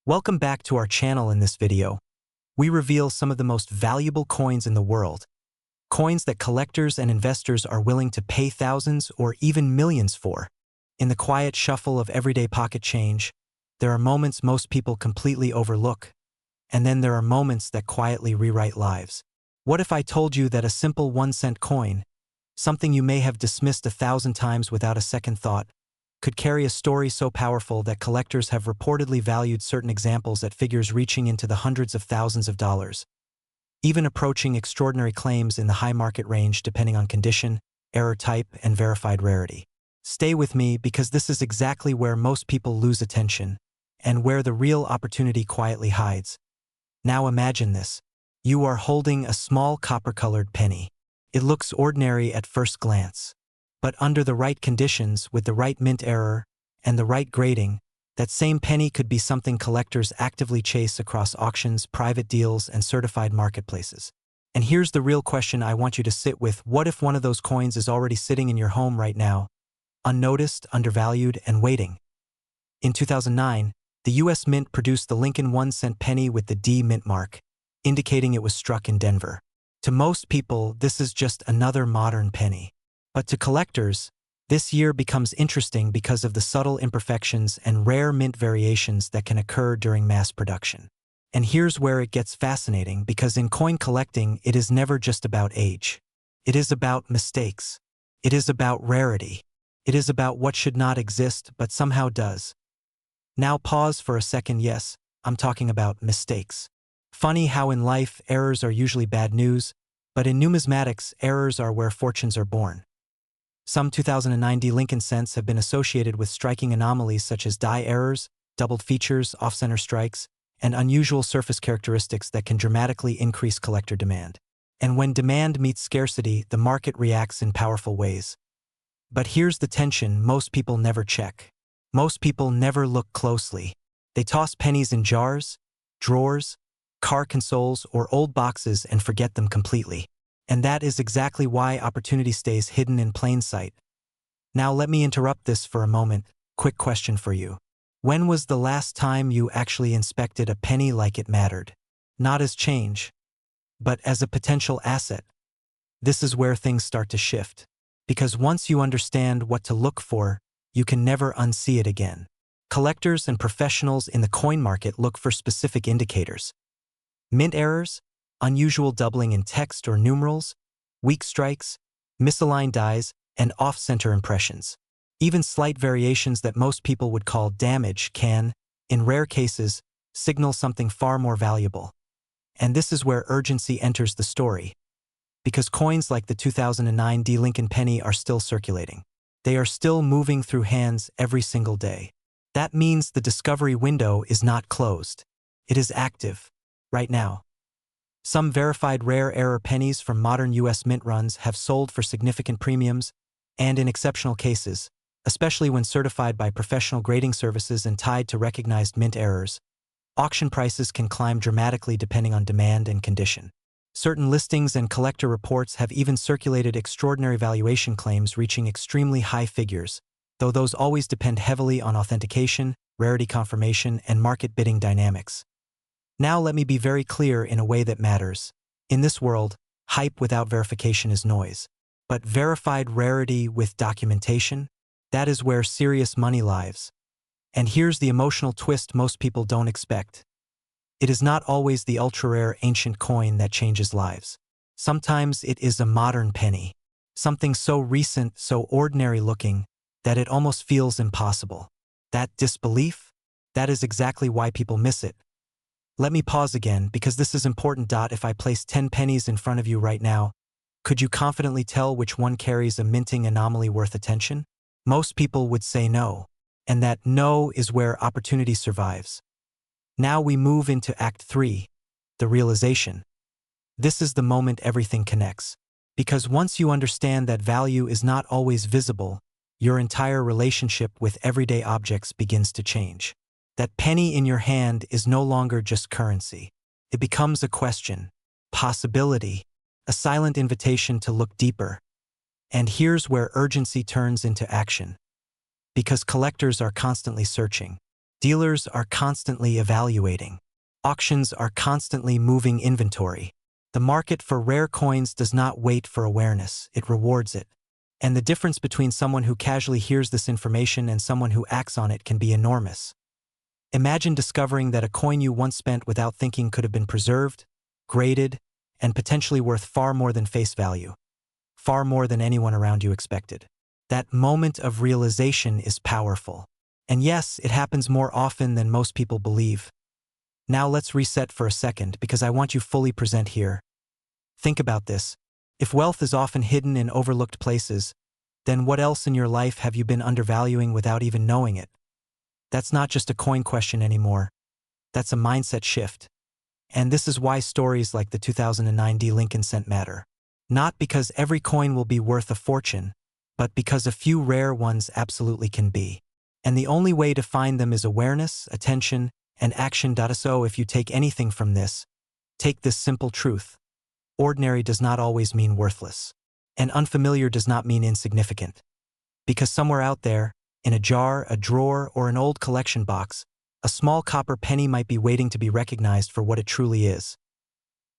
Welcome back to our channel. In this video, we reveal some of the most valuable coins in the world, coins that collectors and investors are willing to pay thousands or even millions for. In the quiet shuffle of everyday pocket change, there are moments most people completely overlook, and then there are moments that quietly rewrite lives. What if I told you that a simple 1-cent coin, something you may have dismissed 1,000 times without a second thought, could carry a story so powerful that collectors have reportedly valued certain examples at figures reaching into the hundreds of thousands of dollars, even approaching extraordinary claims in the high market range depending on condition, error type, and verified rarity? Stay with me, because this is exactly where most people lose attention and where the real opportunity quietly hides. Now imagine this. You are holding a small copper-colored penny. It looks ordinary at first glance, but under the right conditions, with the right mint error and the right grading, that same penny could be something collectors actively chase across auctions, private deals, and certified marketplaces. And here's the real question I want you to sit with. What if one of those coins is already sitting in your home right now, unnoticed, undervalued, and waiting? In 2009, the U.S. Mint produced the Lincoln 1-cent penny with the D mint mark, indicating it was struck in Denver. To most people, this is just another modern penny. But to collectors, this year becomes interesting because of the subtle imperfections and rare mint variations that can occur during mass production. And here's where it gets fascinating, because in coin collecting, it is never just about age. It is about mistakes. It is about rarity. It is about what should not exist but somehow does. Now pause for a second. Yes, I'm talking about mistakes. Funny how in life, errors are usually bad news, but in numismatics, errors are where fortunes are born. Some 2009 Lincoln cents have been associated with striking anomalies such as die errors, doubled features, off-center strikes, and unusual surface characteristics that can dramatically increase collector demand. And when demand meets scarcity, the market reacts in powerful ways. But here's the tension: most people never check. Most people never look closely. They toss pennies in jars, drawers, car consoles, or old boxes and forget them completely. And that is exactly why opportunity stays hidden in plain sight. Now let me interrupt this for a moment. Quick question for you. When was the last time you actually inspected a penny like it mattered? Not as change, but as a potential asset. This is where things start to shift. Because once you understand what to look for, you can never unsee it again. Collectors and professionals in the coin market look for specific indicators: mint errors, unusual doubling in text or numerals, weak strikes, misaligned dies, and off-center impressions. Even slight variations that most people would call damage can, in rare cases, signal something far more valuable. And this is where urgency enters the story. Because coins like the 2009 Lincoln penny are still circulating. They are still moving through hands every single day. That means the discovery window is not closed. It is active, right now. Some verified rare error pennies from modern U.S. mint runs have sold for significant premiums, and in exceptional cases, especially when certified by professional grading services and tied to recognized mint errors, auction prices can climb dramatically depending on demand and condition. Certain listings and collector reports have even circulated extraordinary valuation claims reaching extremely high figures, though those always depend heavily on authentication, rarity confirmation, and market bidding dynamics. Now let me be very clear in a way that matters. In this world, hype without verification is noise. But verified rarity with documentation, that is where serious money lies. And here's the emotional twist most people don't expect. It is not always the ultra-rare ancient coin that changes lives. Sometimes it is a modern penny. Something so recent, so ordinary looking, that it almost feels impossible. That disbelief? That is exactly why people miss it. Let me pause again, because this is important. If I place 10 pennies in front of you right now, could you confidently tell which one carries a minting anomaly worth attention? Most people would say no. And that no is where opportunity survives. Now we move into Act 3, the realization. This is the moment everything connects. Because once you understand that value is not always visible, your entire relationship with everyday objects begins to change. That penny in your hand is no longer just currency. It becomes a question, possibility, a silent invitation to look deeper. And here's where urgency turns into action. Because collectors are constantly searching. Dealers are constantly evaluating. Auctions are constantly moving inventory. The market for rare coins does not wait for awareness, it rewards it. And the difference between someone who casually hears this information and someone who acts on it can be enormous. Imagine discovering that a coin you once spent without thinking could have been preserved, graded, and potentially worth far more than face value. Far more than anyone around you expected. That moment of realization is powerful. And yes, it happens more often than most people believe. Now let's reset for a second because I want you fully present here. Think about this. If wealth is often hidden in overlooked places, then what else in your life have you been undervaluing without even knowing it? That's not just a coin question anymore. That's a mindset shift. And this is why stories like the 2009 D. Lincoln cent matter. Not because every coin will be worth a fortune, but because a few rare ones absolutely can be. And the only way to find them is awareness, attention, and action. So if you take anything from this, take this simple truth. Ordinary does not always mean worthless. And unfamiliar does not mean insignificant. Because somewhere out there, in a jar, a drawer, or an old collection box, a small copper penny might be waiting to be recognized for what it truly is.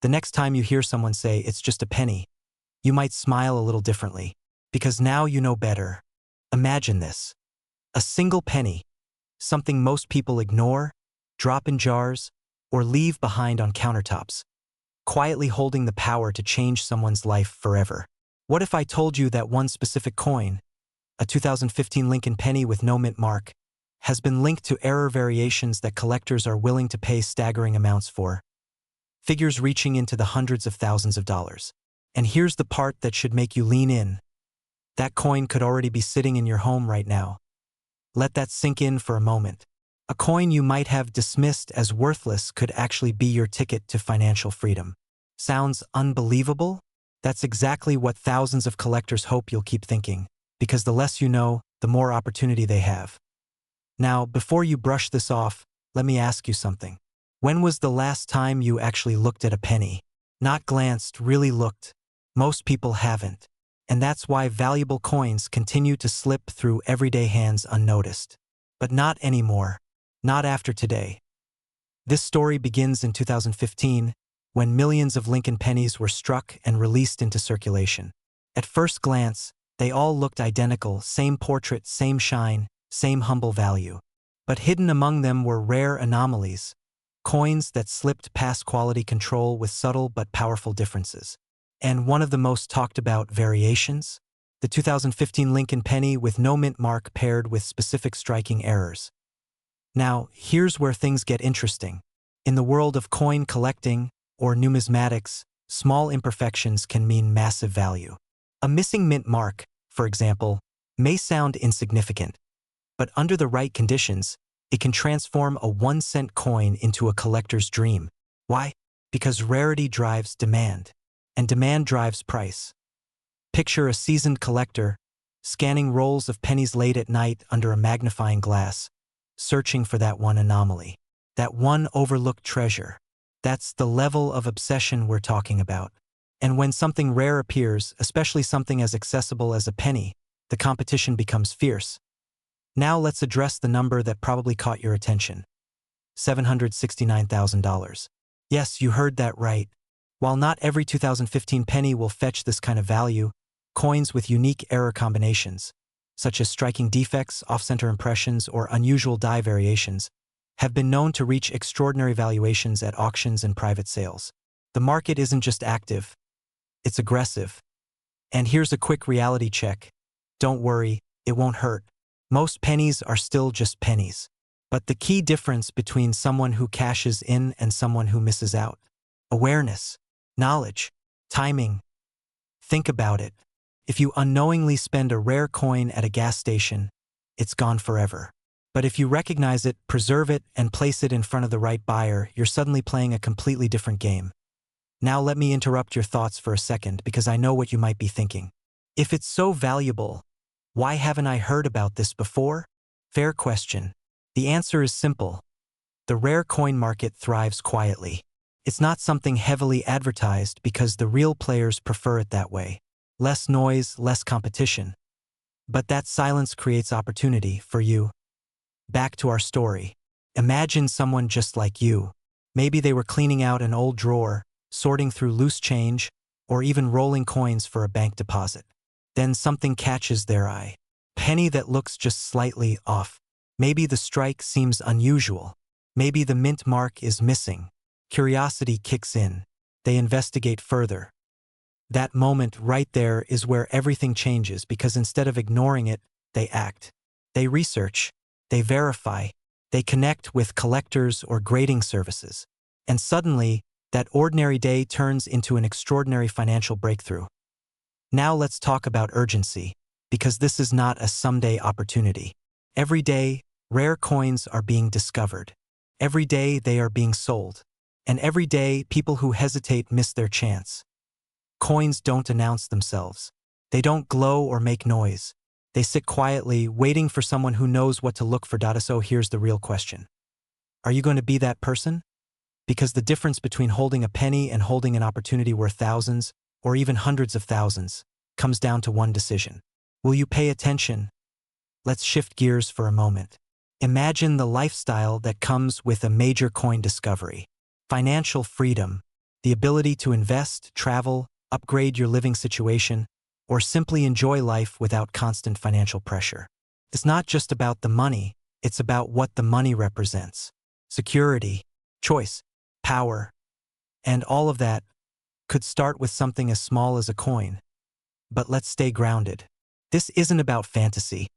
The next time you hear someone say, "It's just a penny," you might smile a little differently, because now you know better. Imagine this. A single penny, something most people ignore, drop in jars, or leave behind on countertops, quietly holding the power to change someone's life forever. What if I told you that one specific coin, a 2015 Lincoln penny with no mint mark, has been linked to error variations that collectors are willing to pay staggering amounts for? Figures reaching into the hundreds of thousands of dollars. And here's the part that should make you lean in. That coin could already be sitting in your home right now. Let that sink in for a moment. A coin you might have dismissed as worthless could actually be your ticket to financial freedom. Sounds unbelievable? That's exactly what thousands of collectors hope you'll keep thinking, because the less you know, the more opportunity they have. Now, before you brush this off, let me ask you something. When was the last time you actually looked at a penny? Not glanced, really looked. Most people haven't. And that's why valuable coins continue to slip through everyday hands unnoticed. But not anymore. Not after today. This story begins in 2015, when millions of Lincoln pennies were struck and released into circulation. At first glance, they all looked identical, same portrait, same shine, same humble value. But hidden among them were rare anomalies, coins that slipped past quality control with subtle but powerful differences. And one of the most talked about variations? The 2015 Lincoln penny with no mint mark paired with specific striking errors. Now, here's where things get interesting. In the world of coin collecting, or numismatics, small imperfections can mean massive value. A missing mint mark, for example, may sound insignificant, but under the right conditions, it can transform a 1-cent coin into a collector's dream. Why? Because rarity drives demand, and demand drives price. Picture a seasoned collector, scanning rolls of pennies late at night under a magnifying glass, searching for that one anomaly, that one overlooked treasure. That's the level of obsession we're talking about. And when something rare appears, especially something as accessible as a penny, the competition becomes fierce. Now let's address the number that probably caught your attention. $769,000. Yes, you heard that right. While not every 2015 penny will fetch this kind of value, coins with unique error combinations, such as striking defects, off-center impressions, or unusual die variations, have been known to reach extraordinary valuations at auctions and private sales. The market isn't just active, it's aggressive. And here's a quick reality check. Don't worry, it won't hurt. Most pennies are still just pennies. But the key difference between someone who cashes in and someone who misses out: awareness, knowledge, timing. Think about it. If you unknowingly spend a rare coin at a gas station, it's gone forever. But if you recognize it, preserve it, and place it in front of the right buyer, you're suddenly playing a completely different game. Now let me interrupt your thoughts for a second because I know what you might be thinking. If it's so valuable, why haven't I heard about this before? Fair question. The answer is simple. The rare coin market thrives quietly. It's not something heavily advertised because the real players prefer it that way. Less noise, less competition. But that silence creates opportunity for you. Back to our story. Imagine someone just like you. Maybe they were cleaning out an old drawer, sorting through loose change, or even rolling coins for a bank deposit. Then something catches their eye. Penny that looks just slightly off. Maybe the strike seems unusual. Maybe the mint mark is missing. Curiosity kicks in. They investigate further. That moment right there is where everything changes, because instead of ignoring it, they act. They research. They verify. They connect with collectors or grading services. And suddenly, that ordinary day turns into an extraordinary financial breakthrough. Now let's talk about urgency, because this is not a someday opportunity. Every day, rare coins are being discovered. Every day they are being sold. And every day, people who hesitate miss their chance. Coins don't announce themselves. They don't glow or make noise. They sit quietly, waiting for someone who knows what to look for. So here's the real question. Are you going to be that person? Because the difference between holding a penny and holding an opportunity worth thousands, or even hundreds of thousands, comes down to one decision. Will you pay attention? Let's shift gears for a moment. Imagine the lifestyle that comes with a major coin discovery. Financial freedom, the ability to invest, travel, upgrade your living situation, or simply enjoy life without constant financial pressure. It's not just about the money, it's about what the money represents. Security, choice, power, and all of that could start with something as small as a coin. But let's stay grounded. This isn't about fantasy.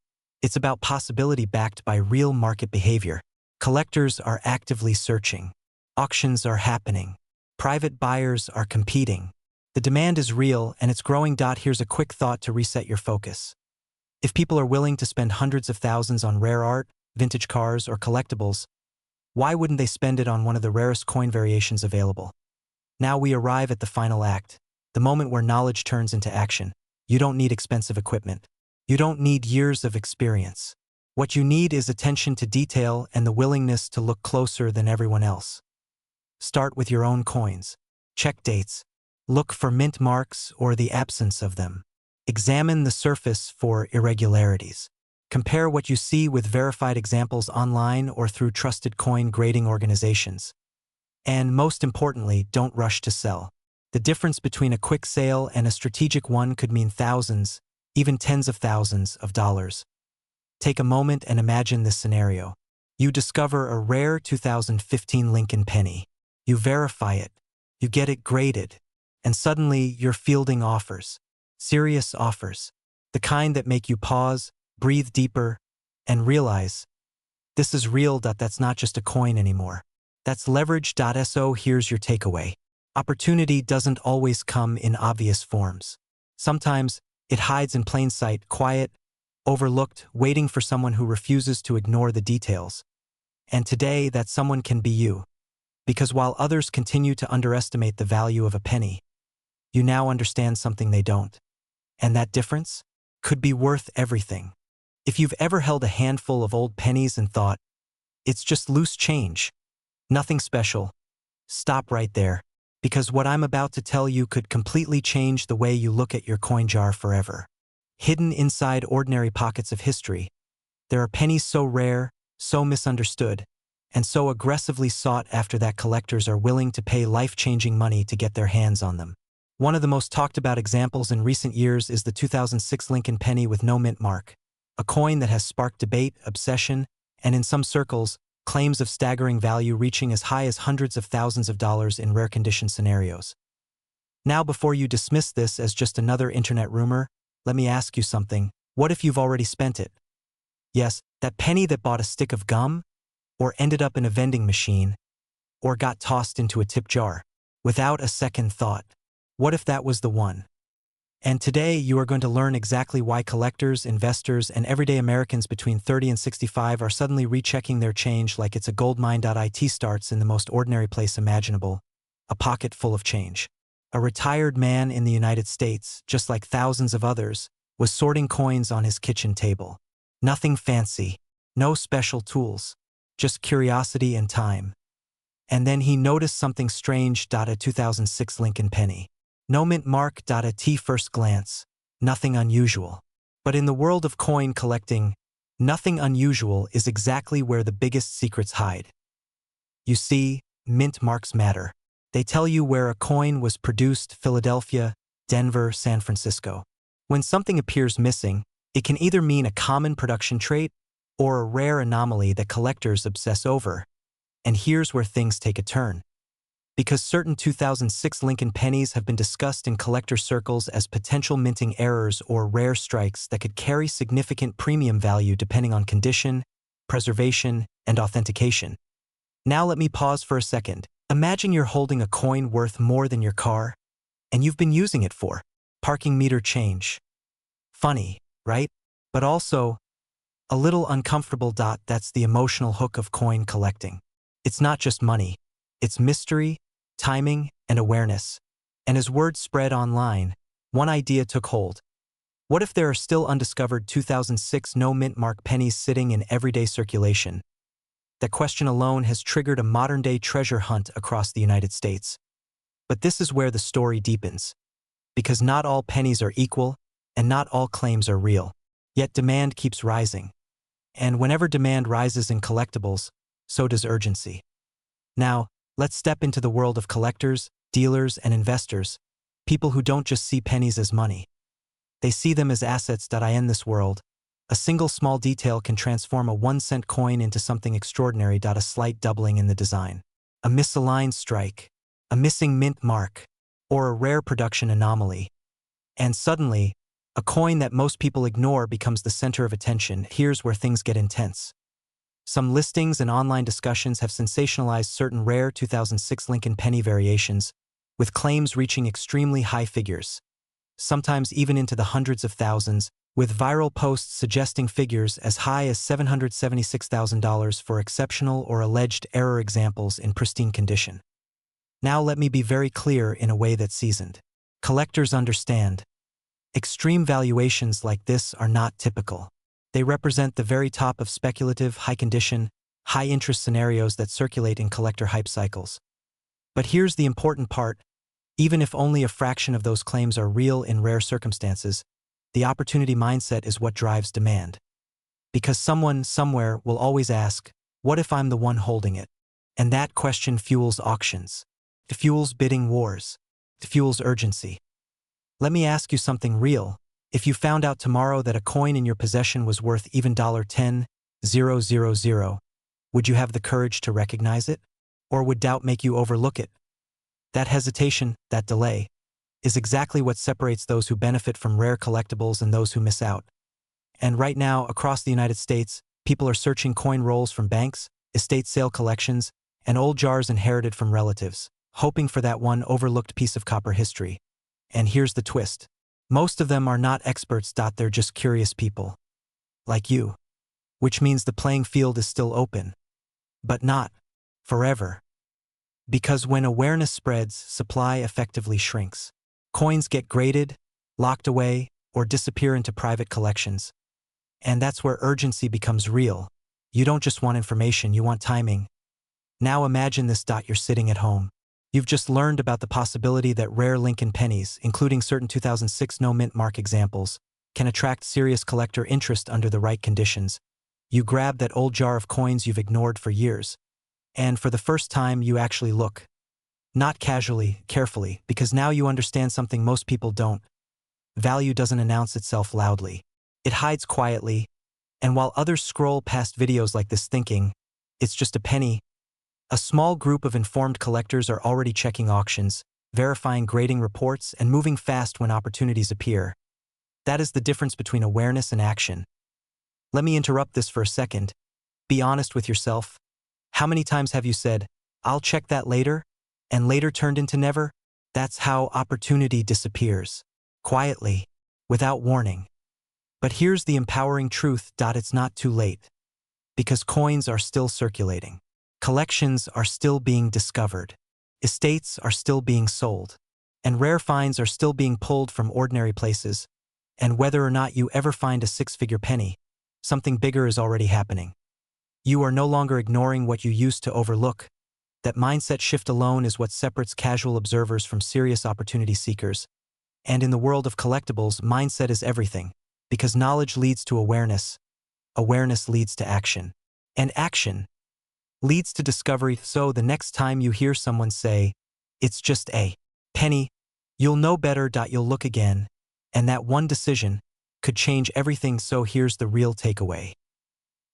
It's about possibility backed by real market behavior. Collectors are actively searching. Auctions are happening. Private buyers are competing. The demand is real and it's growing. Here's a quick thought to reset your focus. If people are willing to spend hundreds of thousands on rare art, vintage cars, or collectibles, why wouldn't they spend it on one of the rarest coin variations available? Now we arrive at the final act, the moment where knowledge turns into action. You don't need expensive equipment. You don't need years of experience. What you need is attention to detail and the willingness to look closer than everyone else. Start with your own coins. Check dates. Look for mint marks or the absence of them. Examine the surface for irregularities. Compare what you see with verified examples online or through trusted coin grading organizations. And most importantly, don't rush to sell. The difference between a quick sale and a strategic one could mean thousands, even tens of thousands of dollars. Take a moment and imagine this scenario. You discover a rare 2015 Lincoln penny. You verify it. You get it graded. And suddenly you're fielding offers. Serious offers. The kind that make you pause, breathe deeper, and realize, this is real. That's not just a coin anymore. That's leverage. So here's your takeaway. Opportunity doesn't always come in obvious forms. Sometimes it hides in plain sight, quiet, overlooked, waiting for someone who refuses to ignore the details. And today, that someone can be you. Because while others continue to underestimate the value of a penny, you now understand something they don't. And that difference could be worth everything. If you've ever held a handful of old pennies and thought, it's just loose change, nothing special, stop right there. Because what I'm about to tell you could completely change the way you look at your coin jar forever. Hidden inside ordinary pockets of history, there are pennies so rare, so misunderstood, and so aggressively sought after that collectors are willing to pay life-changing money to get their hands on them. One of the most talked about examples in recent years is the 2006 Lincoln penny with no mint mark, a coin that has sparked debate, obsession, and in some circles, claims of staggering value reaching as high as hundreds of thousands of dollars in rare condition scenarios. Now, before you dismiss this as just another internet rumor, let me ask you something. What if you've already spent it? Yes, that penny that bought a stick of gum, or ended up in a vending machine, or got tossed into a tip jar, without a second thought. What if that was the one? And today you are going to learn exactly why collectors, investors, and everyday Americans between 30 and 65 are suddenly rechecking their change like it's a goldmine. It starts in the most ordinary place imaginable, a pocket full of change. A retired man in the United States, just like thousands of others, was sorting coins on his kitchen table. Nothing fancy, no special tools, just curiosity and time. And then he noticed something strange. A 2006 Lincoln penny. No mint mark. At first glance, nothing unusual. But in the world of coin collecting, Nothing unusual is exactly where the biggest secrets hide. You see, mint marks matter. They tell you where a coin was produced: Philadelphia, Denver, San Francisco. When something appears missing, it can either mean a common production trait or a rare anomaly that collectors obsess over. And here's where things take a turn. Because certain 2006 Lincoln pennies have been discussed in collector circles as potential minting errors or rare strikes that could carry significant premium value depending on condition, preservation, and authentication. Now let me pause for a second. Imagine you're holding a coin worth more than your car, and you've been using it for parking meter change. Funny, right? But also a little uncomfortable. That's the emotional hook of coin collecting. It's not just money. It's mystery, timing, and awareness. And as word spread online, one idea took hold. What if there are still undiscovered 2006 no-mint mark pennies sitting in everyday circulation? That question alone has triggered a modern-day treasure hunt across the United States. But this is where the story deepens. Because not all pennies are equal, and not all claims are real. Yet demand keeps rising. And whenever demand rises in collectibles, so does urgency. Now, let's step into the world of collectors, dealers, and investors, people who don't just see pennies as money. They see them as assets. In this world, a single small detail can transform a 1-cent coin into something extraordinary. A slight doubling in the design, a misaligned strike, a missing mint mark, or a rare production anomaly. And suddenly, a coin that most people ignore becomes the center of attention. Here's where things get intense. Some listings and online discussions have sensationalized certain rare 2006 Lincoln penny variations, with claims reaching extremely high figures, sometimes even into the hundreds of thousands, with viral posts suggesting figures as high as $776,000 for exceptional or alleged error examples in pristine condition. Now let me be very clear in a way that's seasoned. Collectors understand. Extreme valuations like this are not typical. They represent the very top of speculative, high-condition, high-interest scenarios that circulate in collector hype cycles. But here's the important part. Even if only a fraction of those claims are real in rare circumstances, the opportunity mindset is what drives demand. Because someone, somewhere, will always ask, what if I'm the one holding it? And that question fuels auctions. It fuels bidding wars. It fuels urgency. Let me ask you something real. If you found out tomorrow that a coin in your possession was worth even $10,000, would you have the courage to recognize it? Or would doubt make you overlook it? That hesitation, that delay, is exactly what separates those who benefit from rare collectibles and those who miss out. And right now, across the United States, people are searching coin rolls from banks, estate sale collections, and old jars inherited from relatives, hoping for that one overlooked piece of copper history. And here's the twist. Most of them are not experts. They're just curious people. Like you. Which means the playing field is still open. But not forever. Because when awareness spreads, supply effectively shrinks. Coins get graded, locked away, or disappear into private collections. And that's where urgency becomes real. You don't just want information, you want timing. Now imagine this. You're sitting at home. You've just learned about the possibility that rare Lincoln pennies, including certain 2006 no-mint mark examples, can attract serious collector interest under the right conditions. You grab that old jar of coins you've ignored for years. And for the first time, you actually look. Not casually, carefully, because now you understand something most people don't. Value doesn't announce itself loudly. It hides quietly. And while others scroll past videos like this thinking, it's just a penny, a small group of informed collectors are already checking auctions, verifying grading reports, and moving fast when opportunities appear. That is the difference between awareness and action. Let me interrupt this for a second. Be honest with yourself. How many times have you said, "I'll check that later," and later turned into never? That's how opportunity disappears. Quietly, without warning. But here's the empowering truth. It's not too late. Because coins are still circulating. Collections are still being discovered. Estates are still being sold. And rare finds are still being pulled from ordinary places. And whether or not you ever find a 6-figure penny, something bigger is already happening. You are no longer ignoring what you used to overlook. That mindset shift alone is what separates casual observers from serious opportunity seekers. And in the world of collectibles, mindset is everything. Because knowledge leads to awareness. awareness leads to action. And action leads to discovery, so the next time you hear someone say, "It's just a penny," you'll know better. You'll look again, and that one decision could change everything. So here's the real takeaway.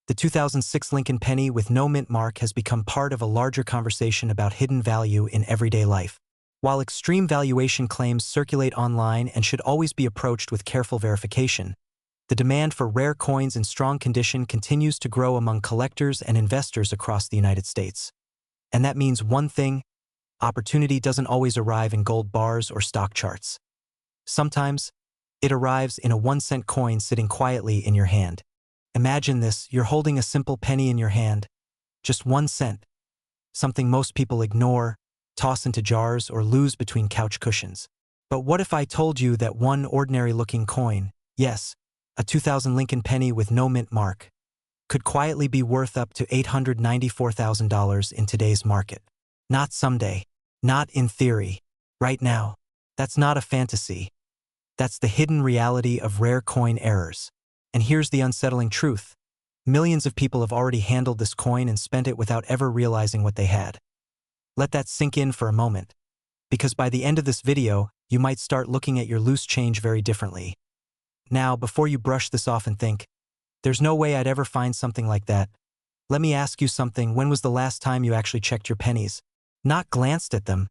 The 2006 Lincoln penny with no mint mark has become part of a larger conversation about hidden value in everyday life. While extreme valuation claims circulate online and should always be approached with careful verification, the demand for rare coins in strong condition continues to grow among collectors and investors across the United States. And that means one thing: opportunity doesn't always arrive in gold bars or stock charts. Sometimes, it arrives in a 1-cent coin sitting quietly in your hand. Imagine this: you're holding a simple penny in your hand, just 1 cent, something most people ignore, toss into jars, or lose between couch cushions. But what if I told you that one ordinary-looking coin, yes, a 2000 Lincoln penny with no mint mark, could quietly be worth up to $894,000 in today's market? Not someday, not in theory, right now. That's not a fantasy. That's the hidden reality of rare coin errors. And here's the unsettling truth: millions of people have already handled this coin and spent it without ever realizing what they had. Let that sink in for a moment, because by the end of this video, you might start looking at your loose change very differently. Now, before you brush this off and think, "There's no way I'd ever find something like that," let me ask you something. When was the last time you actually checked your pennies? Not glanced at them,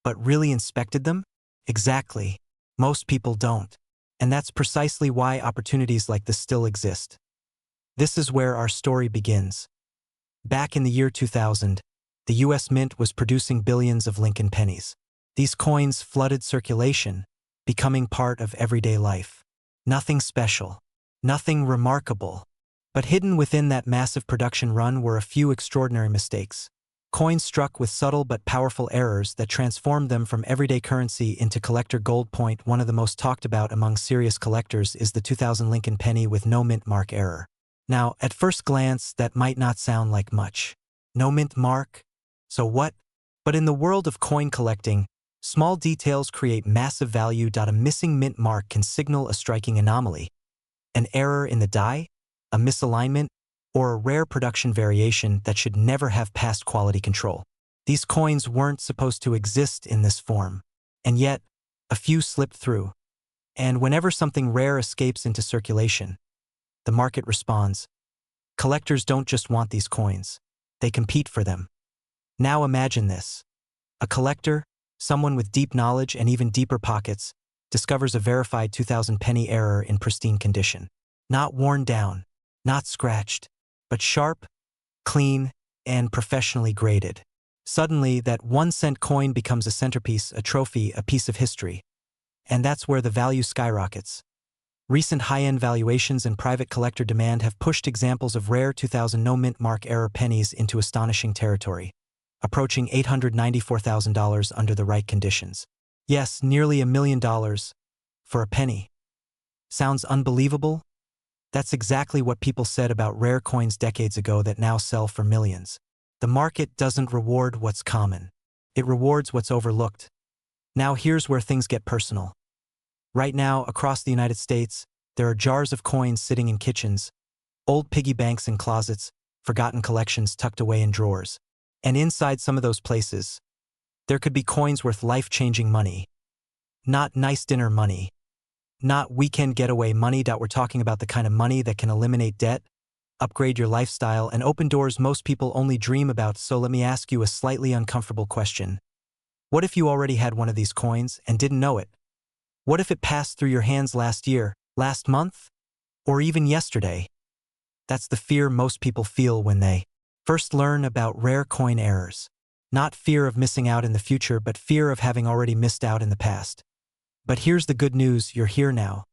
but really inspected them? Exactly. Most people don't. And that's precisely why opportunities like this still exist. This is where our story begins. Back in the year 2000, the US Mint was producing billions of Lincoln pennies. These coins flooded circulation, becoming part of everyday life. Nothing special, nothing remarkable. But hidden within that massive production run were a few extraordinary mistakes. Coins struck with subtle but powerful errors that transformed them from everyday currency into collector gold. One of the most talked about among serious collectors is the 2000 Lincoln penny with no mint mark error. Now, at first glance, that might not sound like much. No mint mark? So what? But in the world of coin collecting, small details create massive value. A missing mint mark can signal a striking anomaly. An error in the die? A misalignment? Or a rare production variation that should never have passed quality control. These coins weren't supposed to exist in this form. And yet, a few slipped through. And whenever something rare escapes into circulation, the market responds. Collectors don't just want these coins. They compete for them. Now imagine this. A collector, someone with deep knowledge and even deeper pockets, discovers a verified 2000 penny error in pristine condition. Not worn down, not scratched, but sharp, clean, and professionally graded. Suddenly, that 1-cent coin becomes a centerpiece, a trophy, a piece of history. And that's where the value skyrockets. Recent high-end valuations and private collector demand have pushed examples of rare 2000 no mint mark error pennies into astonishing territory, approaching $894,000 under the right conditions. Yes, nearly $1 million for a penny. Sounds unbelievable? That's exactly what people said about rare coins decades ago that now sell for millions. The market doesn't reward what's common. It rewards what's overlooked. Now here's where things get personal. Right now, across the United States, there are jars of coins sitting in kitchens, old piggy banks in closets, forgotten collections tucked away in drawers. And inside some of those places, there could be coins worth life-changing money. Not nice dinner money. Not weekend getaway money. We're talking about the kind of money that can eliminate debt, upgrade your lifestyle, and open doors most people only dream about. So let me ask you a slightly uncomfortable question. What if you already had one of these coins and didn't know it? What if it passed through your hands last year, last month, or even yesterday? That's the fear most people feel when they first learn about rare coin errors. Not fear of missing out in the future, but fear of having already missed out in the past. But here's the good news: you're here now.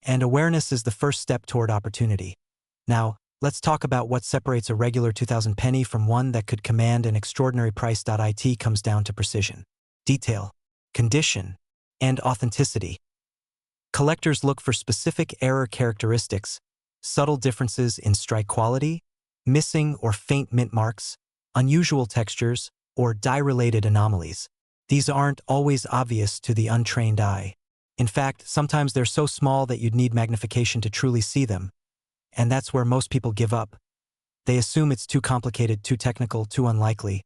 And awareness is the first step toward opportunity. Now, let's talk about what separates a regular 2000 penny from one that could command an extraordinary price. It comes down to precision, detail, condition, and authenticity. Collectors look for specific error characteristics, subtle differences in strike quality, missing or faint mint marks, unusual textures, or die-related anomalies. These aren't always obvious to the untrained eye. In fact, sometimes they're so small that you'd need magnification to truly see them. And that's where most people give up. They assume it's too complicated, too technical, too unlikely.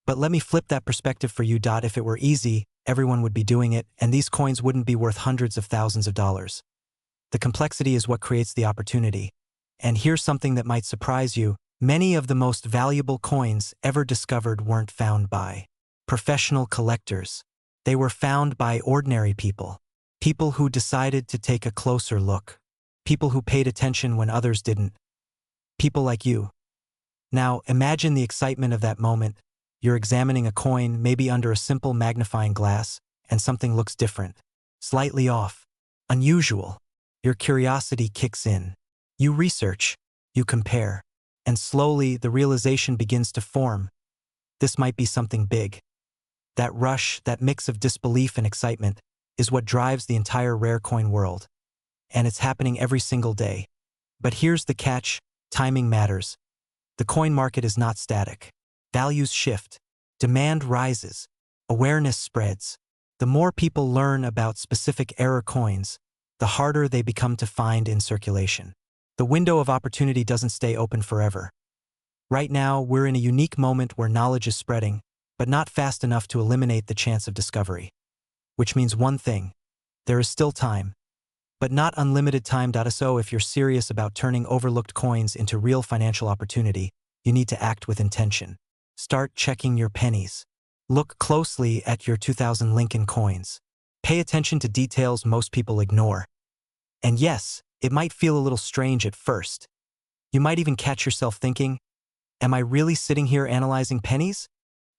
But let me flip that perspective for you. If it were easy, everyone would be doing it, and these coins wouldn't be worth hundreds of thousands of dollars. The complexity is what creates the opportunity. And here's something that might surprise you. Many of the most valuable coins ever discovered weren't found by professional collectors. They were found by ordinary people. People who decided to take a closer look. People who paid attention when others didn't. People like you. Now, imagine the excitement of that moment. You're examining a coin, maybe under a simple magnifying glass, and something looks different. Slightly off. Unusual. Your curiosity kicks in. You research. You compare. And slowly, the realization begins to form. This might be something big. That rush, that mix of disbelief and excitement, is what drives the entire rare coin world. And it's happening every single day. But here's the catch: timing matters. The coin market is not static. Values shift. Demand rises. Awareness spreads. The more people learn about specific error coins, the harder they become to find in circulation. The window of opportunity doesn't stay open forever. Right now, we're in a unique moment where knowledge is spreading, but not fast enough to eliminate the chance of discovery. Which means one thing: there is still time. But not unlimited time. So if you're serious about turning overlooked coins into real financial opportunity, you need to act with intention. Start checking your pennies. Look closely at your 2000 Lincoln coins. Pay attention to details most people ignore. And yes, it might feel a little strange at first. You might even catch yourself thinking, am I really sitting here analyzing pennies?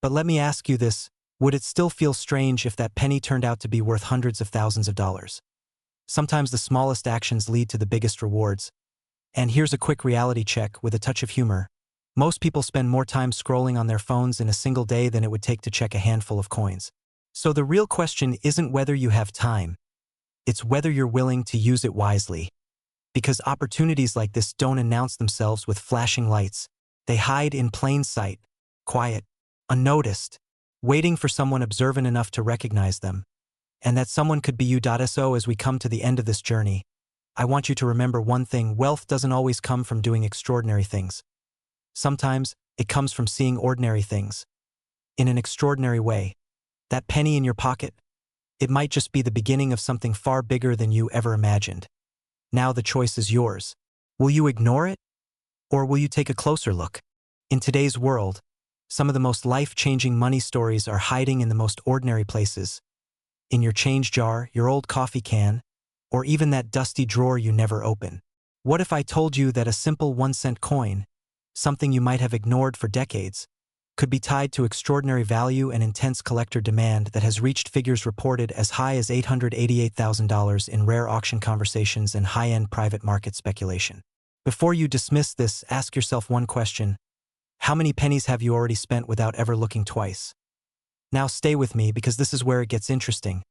But let me ask you this: would it still feel strange if that penny turned out to be worth hundreds of thousands of dollars? Sometimes the smallest actions lead to the biggest rewards. And here's a quick reality check with a touch of humor. Most people spend more time scrolling on their phones in a single day than it would take to check a handful of coins. So the real question isn't whether you have time. It's whether you're willing to use it wisely. Because opportunities like this don't announce themselves with flashing lights. They hide in plain sight, quiet, unnoticed, waiting for someone observant enough to recognize them. And that someone could be you. So as we come to the end of this journey, I want you to remember one thing: wealth doesn't always come from doing extraordinary things. Sometimes it comes from seeing ordinary things in an extraordinary way. That penny in your pocket, it might just be the beginning of something far bigger than you ever imagined. Now the choice is yours. Will you ignore it? Or will you take a closer look? In today's world, some of the most life-changing money stories are hiding in the most ordinary places. In your change jar, your old coffee can, or even that dusty drawer you never open. What if I told you that a simple 1-cent coin, something you might have ignored for decades, could be tied to extraordinary value and intense collector demand that has reached figures reported as high as $888,000 in rare auction conversations and high-end private market speculation? Before you dismiss this, ask yourself one question: how many pennies have you already spent without ever looking twice? Now stay with me, because this is where it gets interesting.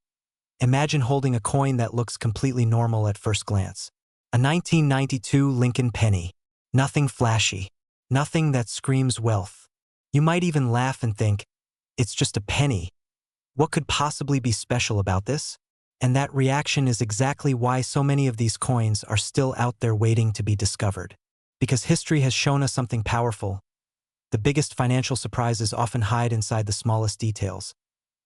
Imagine holding a coin that looks completely normal at first glance. A 1992 Lincoln penny. Nothing flashy. Nothing that screams wealth. You might even laugh and think, it's just a penny. What could possibly be special about this? And that reaction is exactly why so many of these coins are still out there waiting to be discovered. Because history has shown us something powerful. The biggest financial surprises often hide inside the smallest details.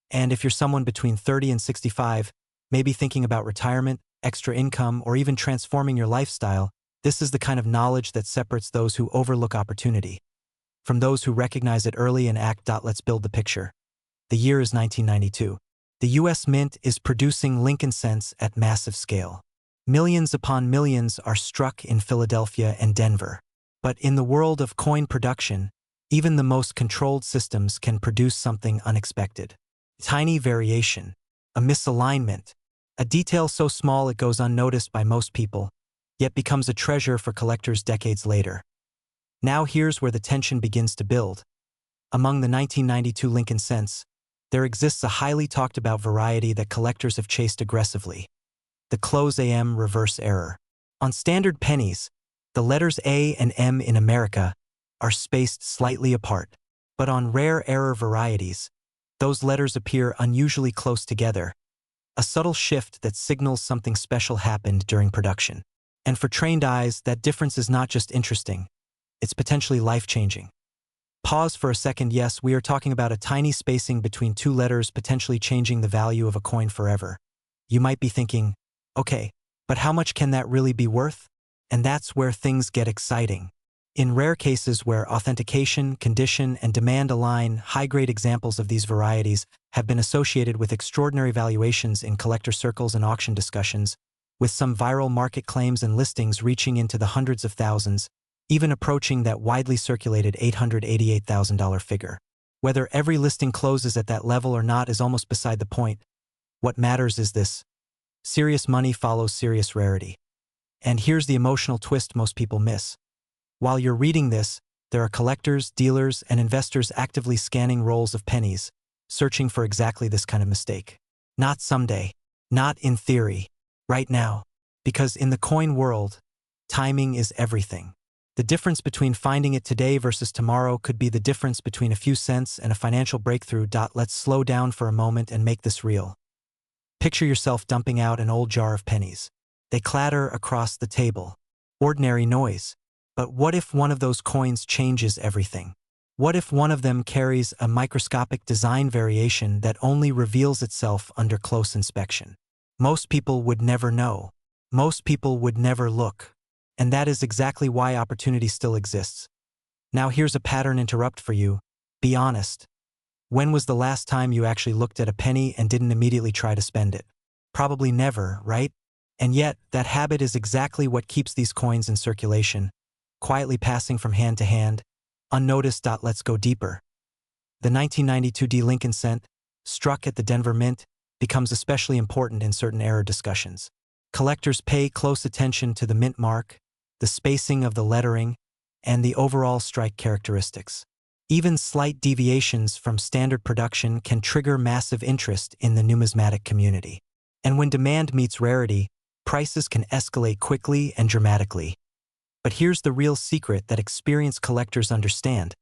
And if you're someone between 30 and 65, maybe thinking about retirement, extra income, or even transforming your lifestyle, this is the kind of knowledge that separates those who overlook opportunity from those who recognize it early and act. Let's build the picture. The year is 1992. The U.S. Mint is producing Lincoln cents at massive scale. Millions upon millions are struck in Philadelphia and Denver. But in the world of coin production, even the most controlled systems can produce something unexpected. Tiny variation, a misalignment, a detail so small it goes unnoticed by most people, yet becomes a treasure for collectors decades later. Now here's where the tension begins to build. Among the 1992 Lincoln cents, there exists a highly talked about variety that collectors have chased aggressively: the close AM reverse error. On standard pennies, the letters A and M in America are spaced slightly apart. But on rare error varieties, those letters appear unusually close together, a subtle shift that signals something special happened during production. And for trained eyes, that difference is not just interesting, it's potentially life-changing. Pause for a second. Yes, we are talking about a tiny spacing between two letters potentially changing the value of a coin forever. You might be thinking, okay, but how much can that really be worth? And that's where things get exciting. In rare cases where authentication, condition, and demand align, high-grade examples of these varieties have been associated with extraordinary valuations in collector circles and auction discussions, with some viral market claims and listings reaching into the hundreds of thousands, even approaching that widely circulated $888,000 figure. Whether every listing closes at that level or not is almost beside the point. What matters is this: serious money follows serious rarity. And here's the emotional twist most people miss. While you're reading this, there are collectors, dealers, and investors actively scanning rolls of pennies, searching for exactly this kind of mistake. Not someday, not in theory, right now. Because in the coin world, timing is everything. The difference between finding it today versus tomorrow could be the difference between a few cents and a financial breakthrough. Let's slow down for a moment and make this real. Picture yourself dumping out an old jar of pennies. They clatter across the table. Ordinary noise. But what if one of those coins changes everything? What if one of them carries a microscopic design variation that only reveals itself under close inspection? Most people would never know. Most people would never look. And that is exactly why opportunity still exists. Now here's a pattern interrupt for you. Be honest. When was the last time you actually looked at a penny and didn't immediately try to spend it? Probably never, right? And yet, that habit is exactly what keeps these coins in circulation, quietly passing from hand to hand, unnoticed. Let's go deeper. The 1992 D. Lincoln cent, struck at the Denver Mint, becomes especially important in certain era discussions. Collectors pay close attention to the mint mark, the spacing of the lettering, and the overall strike characteristics. Even slight deviations from standard production can trigger massive interest in the numismatic community. And when demand meets rarity, prices can escalate quickly and dramatically. But here's the real secret that experienced collectors understand.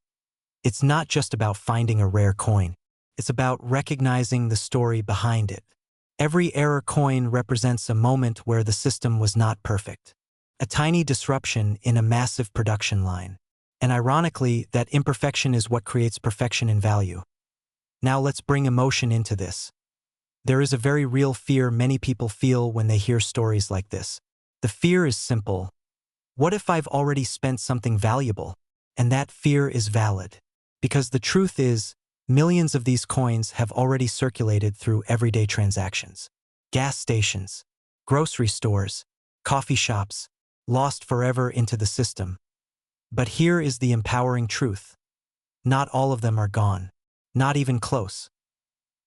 It's not just about finding a rare coin. It's about recognizing the story behind it. Every error coin represents a moment where the system was not perfect. A tiny disruption in a massive production line. And ironically, that imperfection is what creates perfection in value. Now let's bring emotion into this. There is a very real fear many people feel when they hear stories like this. The fear is simple. What if I've already spent something valuable? And that fear is valid. Because the truth is, millions of these coins have already circulated through everyday transactions. Gas stations, grocery stores, coffee shops, lost forever into the system. But here is the empowering truth. Not all of them are gone. Not even close.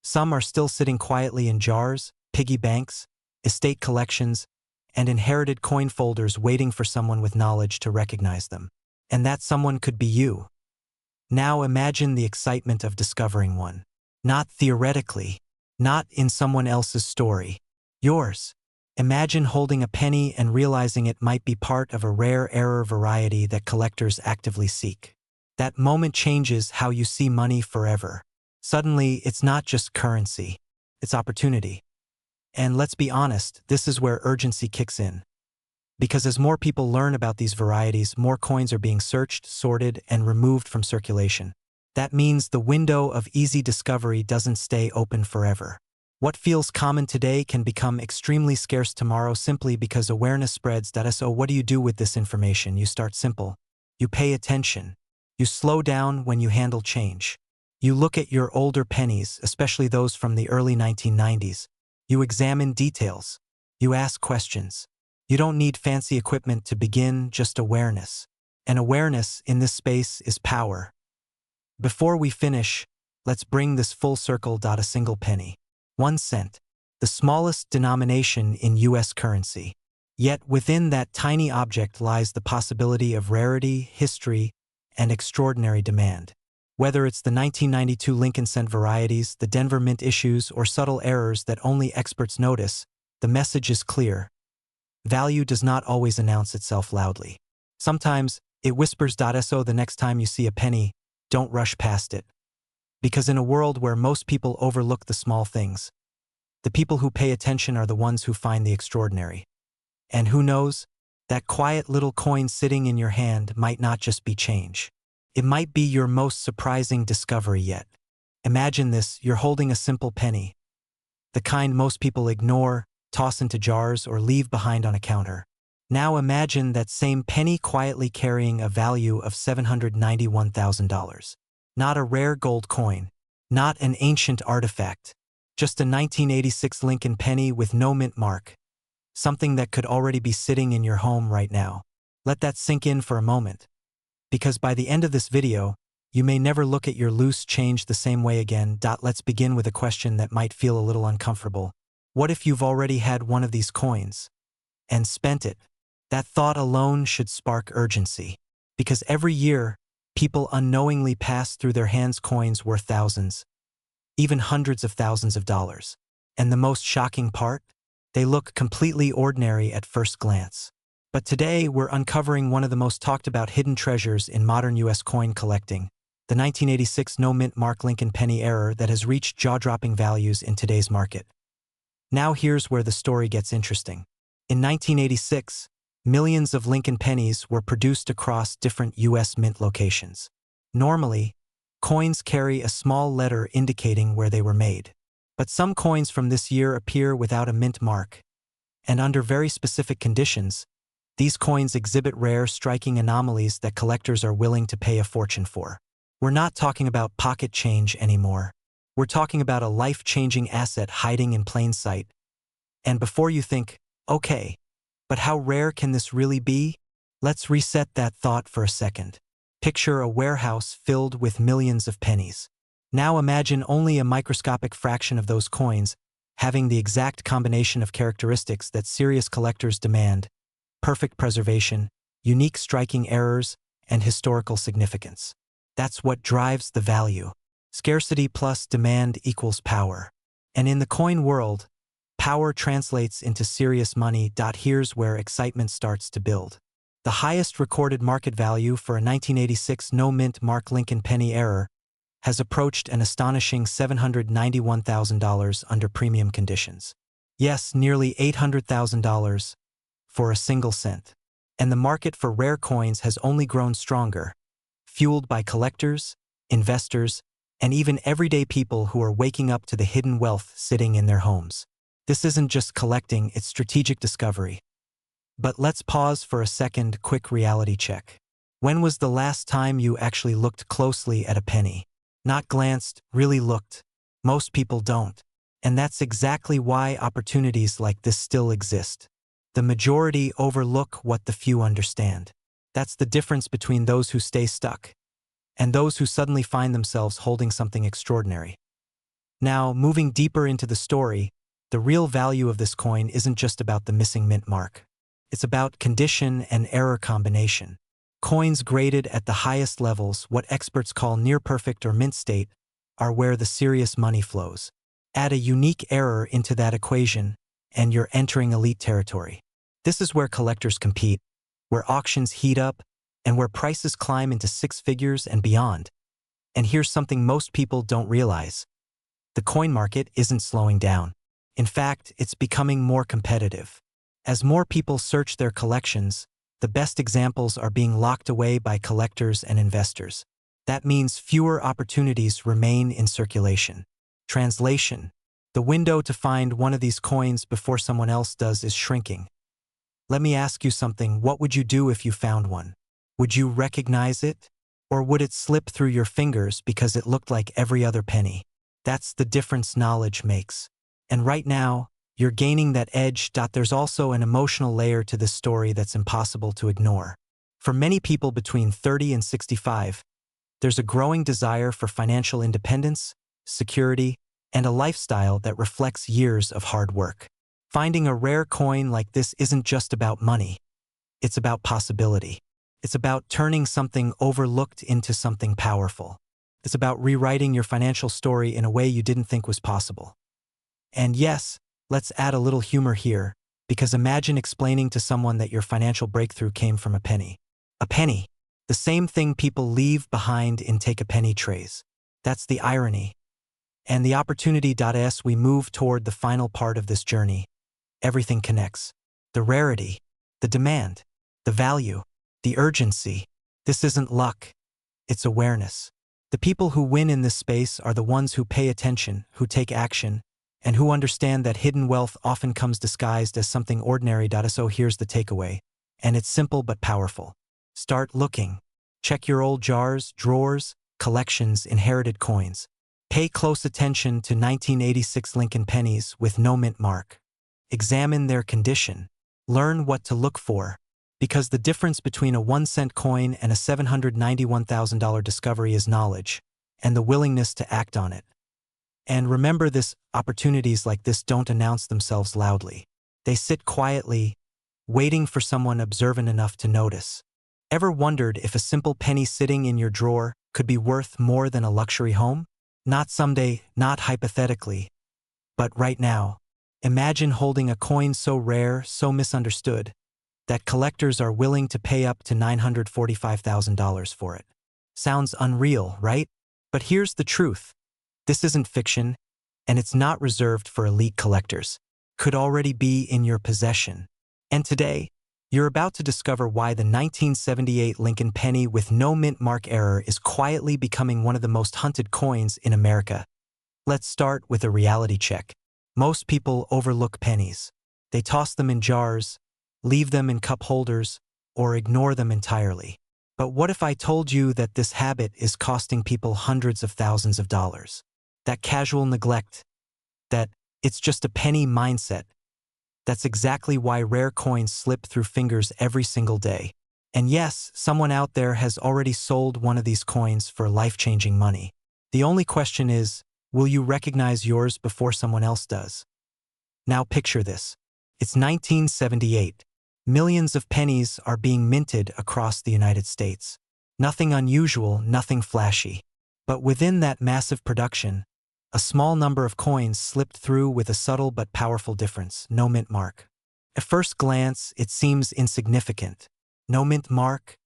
Some are still sitting quietly in jars, piggy banks, estate collections, and inherited coin folders waiting for someone with knowledge to recognize them. And that someone could be you. Now imagine the excitement of discovering one. Not theoretically, not in someone else's story. Yours. Imagine holding a penny and realizing it might be part of a rare error variety that collectors actively seek. That moment changes how you see money forever. Suddenly, it's not just currency, it's opportunity. And let's be honest, this is where urgency kicks in. Because as more people learn about these varieties, more coins are being searched, sorted, and removed from circulation. That means the window of easy discovery doesn't stay open forever. What feels common today can become extremely scarce tomorrow simply because awareness spreads. So what do you do with this information? You start simple. You pay attention. You slow down when you handle change. You look at your older pennies, especially those from the early 1990s. You examine details. You ask questions. You don't need fancy equipment to begin, just awareness. And awareness in this space is power. Before we finish, let's bring this full circle. A single penny. 1 cent. The smallest denomination in US currency. Yet within that tiny object lies the possibility of rarity, history, and extraordinary demand. Whether it's the 1992 Lincoln cent varieties, the Denver Mint issues, or subtle errors that only experts notice, the message is clear. Value does not always announce itself loudly. Sometimes, it whispers. So the next time you see a penny, don't rush past it. Because in a world where most people overlook the small things, the people who pay attention are the ones who find the extraordinary. And who knows, That quiet little coin sitting in your hand might not just be change. It might be your most surprising discovery yet. Imagine this, you're holding a simple penny, the kind most people ignore, toss into jars, or leave behind on a counter. Now imagine that same penny quietly carrying a value of $791,000. Not a rare gold coin, not an ancient artifact, just a 1986 Lincoln penny with no mint mark. Something that could already be sitting in your home right now. Let that sink in for a moment. Because by the end of this video, you may never look at your loose change the same way again. Let's begin with a question that might feel a little uncomfortable. What if you've already had one of these coins and spent it? That thought alone should spark urgency. Because every year, people unknowingly pass through their hands coins worth thousands, even hundreds of thousands of dollars. And the most shocking part? They look completely ordinary at first glance. But today, we're uncovering one of the most talked about hidden treasures in modern U.S. coin collecting, the 1986 no-mint mark Lincoln penny error that has reached jaw-dropping values in today's market. Now here's where the story gets interesting. In 1986, millions of Lincoln pennies were produced across different U.S. mint locations. Normally, coins carry a small letter indicating where they were made. But some coins from this year appear without a mint mark. And under very specific conditions, these coins exhibit rare, striking anomalies that collectors are willing to pay a fortune for. We're not talking about pocket change anymore. We're talking about a life-changing asset hiding in plain sight. And before you think, okay, but how rare can this really be? Let's reset that thought for a second. Picture a warehouse filled with millions of pennies. Now imagine only a microscopic fraction of those coins having the exact combination of characteristics that serious collectors demand: perfect preservation, unique striking errors, and historical significance. That's what drives the value. Scarcity plus demand equals power. And in the coin world, power translates into serious money. Here's where excitement starts to build. The highest recorded market value for a 1986 no-mint mark Lincoln penny error has approached an astonishing $791,000 under premium conditions. Yes, nearly $800,000 for a single cent. And the market for rare coins has only grown stronger, fueled by collectors, investors, and even everyday people who are waking up to the hidden wealth sitting in their homes. This isn't just collecting, it's strategic discovery. But let's pause for a second, quick reality check. When was the last time you actually looked closely at a penny? Not glanced, really looked. Most people don't. And that's exactly why opportunities like this still exist. The majority overlook what the few understand. That's the difference between those who stay stuck and those who suddenly find themselves holding something extraordinary. Now, moving deeper into the story, the real value of this coin isn't just about the missing mint mark. It's about condition and error combination. Coins graded at the highest levels, what experts call near-perfect or mint state, are where the serious money flows. Add a unique error into that equation, and you're entering elite territory. This is where collectors compete, where auctions heat up, and where prices climb into six figures and beyond. And here's something most people don't realize. The coin market isn't slowing down. In fact, it's becoming more competitive. As more people search their collections, the best examples are being locked away by collectors and investors. That means fewer opportunities remain in circulation. Translation: the window to find one of these coins before someone else does is shrinking. Let me ask you something. What would you do if you found one? Would you recognize it? Or would it slip through your fingers because it looked like every other penny? That's the difference knowledge makes. And right now, you're gaining that edge. There's also an emotional layer to this story that's impossible to ignore. For many people between 30 and 65, there's a growing desire for financial independence, security, and a lifestyle that reflects years of hard work. Finding a rare coin like this isn't just about money. It's about possibility. It's about turning something overlooked into something powerful. It's about rewriting your financial story in a way you didn't think was possible. And yes, let's add a little humor here, because imagine explaining to someone that your financial breakthrough came from a penny. A penny, the same thing people leave behind in take-a-penny trays. That's the irony. And the opportunity. As we move toward the final part of this journey, everything connects. The rarity, the demand, The value, the urgency. This isn't luck, it's awareness. The people who win in this space are the ones who pay attention, who take action, and who understand that hidden wealth often comes disguised as something ordinary. So here's the takeaway, and it's simple but powerful. Start looking. Check your old jars, drawers, collections, inherited coins. Pay close attention to 1986 Lincoln pennies with no mint mark. Examine their condition. Learn what to look for, because the difference between a 1-cent coin and a $791,000 discovery is knowledge, and the willingness to act on it. And remember this, opportunities like this don't announce themselves loudly. They sit quietly, waiting for someone observant enough to notice. Ever wondered if a simple penny sitting in your drawer could be worth more than a luxury home? Not someday, not hypothetically, but right now. Imagine holding a coin so rare, so misunderstood, that collectors are willing to pay up to $945,000 for it. Sounds unreal, right? But here's the truth. This isn't fiction, and it's not reserved for elite collectors. Could already be in your possession. And today, you're about to discover why the 1978 Lincoln penny with no mint mark error is quietly becoming one of the most hunted coins in America. Let's start with a reality check. Most people overlook pennies. They toss them in jars, leave them in cup holders, or ignore them entirely. But what if I told you that this habit is costing people hundreds of thousands of dollars? That casual neglect, that it's just a penny mindset. That's exactly why rare coins slip through fingers every single day. And yes, someone out there has already sold one of these coins for life-changing money. The only question is, will you recognize yours before someone else does? Now picture this. It's 1978. Millions of pennies are being minted across the United States. Nothing unusual, nothing flashy. But within that massive production, a small number of coins slipped through with a subtle but powerful difference: no mint mark. At first glance, it seems insignificant. No mint mark?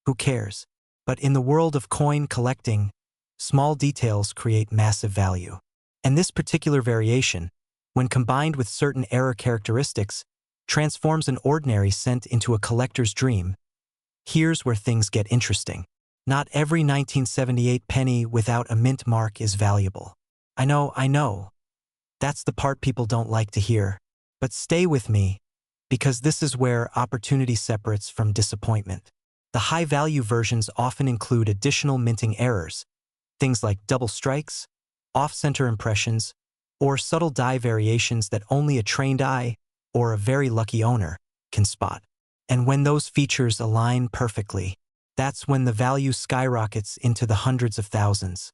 Who cares? But in the world of coin collecting, small details create massive value. And this particular variation, when combined with certain error characteristics, transforms an ordinary cent into a collector's dream. Here's where things get interesting. Not every 1978 penny without a mint mark is valuable. I know. That's the part people don't like to hear. But stay with me, because this is where opportunity separates from disappointment. The high-value versions often include additional minting errors, things like double strikes, off-center impressions, or subtle die variations that only a trained eye, or a very lucky owner, can spot. And when those features align perfectly, that's when the value skyrockets into the hundreds of thousands.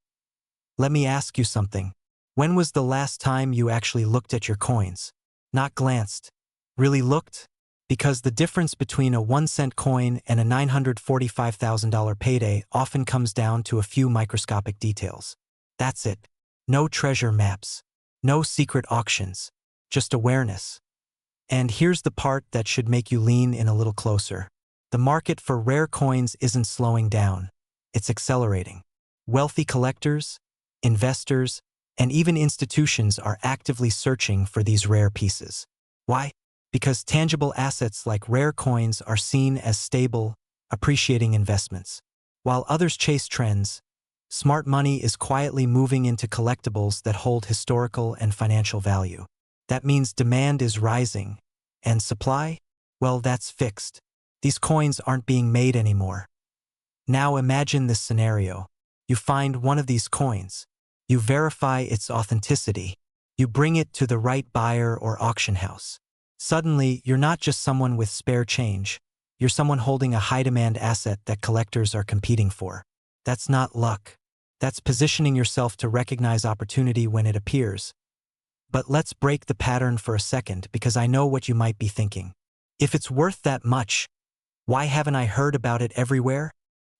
Let me ask you something. When was the last time you actually looked at your coins? Not glanced. Really looked? Because the difference between a 1-cent coin and a $945,000 payday often comes down to a few microscopic details. That's it. No treasure maps. No secret auctions. Just awareness. And here's the part that should make you lean in a little closer. The market for rare coins isn't slowing down. It's accelerating. Wealthy collectors, investors, and even institutions are actively searching for these rare pieces. Why? Because tangible assets like rare coins are seen as stable, appreciating investments. While others chase trends, smart money is quietly moving into collectibles that hold historical and financial value. That means demand is rising, and supply? Well, that's fixed. These coins aren't being made anymore. Now imagine this scenario. You find one of these coins. You verify its authenticity. You bring it to the right buyer or auction house. Suddenly, you're not just someone with spare change. You're someone holding a high-demand asset that collectors are competing for. That's not luck. That's positioning yourself to recognize opportunity when it appears. But let's break the pattern for a second, because I know what you might be thinking. If it's worth that much, why haven't I heard about it everywhere?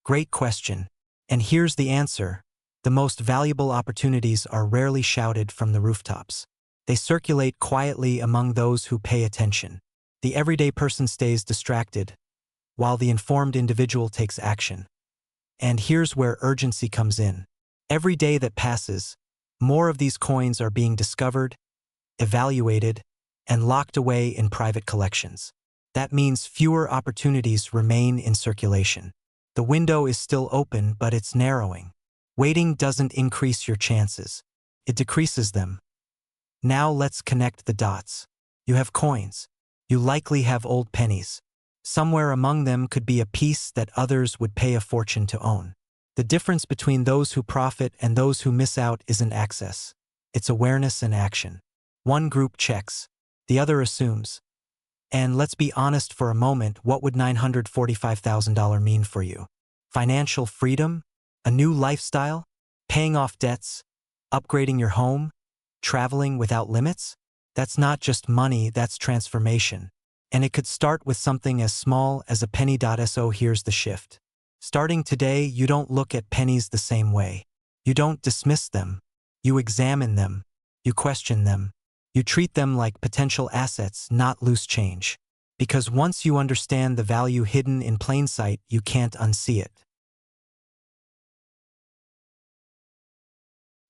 Great question. And here's the answer. The most valuable opportunities are rarely shouted from the rooftops. They circulate quietly among those who pay attention. The everyday person stays distracted, while the informed individual takes action. And here's where urgency comes in. Every day that passes, more of these coins are being discovered, evaluated, and locked away in private collections. That means fewer opportunities remain in circulation. The window is still open, but it's narrowing. Waiting doesn't increase your chances. It decreases them. Now let's connect the dots. You have coins. You likely have old pennies. Somewhere among them could be a piece that others would pay a fortune to own. The difference between those who profit and those who miss out isn't access. It's awareness and action. One group checks. The other assumes. And let's be honest for a moment, what would $945,000 mean for you? Financial freedom? A new lifestyle? Paying off debts? Upgrading your home? Traveling without limits? That's not just money, that's transformation. And it could start with something as small as a penny. So here's the shift. Starting today, you don't look at pennies the same way. You don't dismiss them. You examine them. You question them. You treat them like potential assets, not loose change. Because once you understand the value hidden in plain sight, you can't unsee it.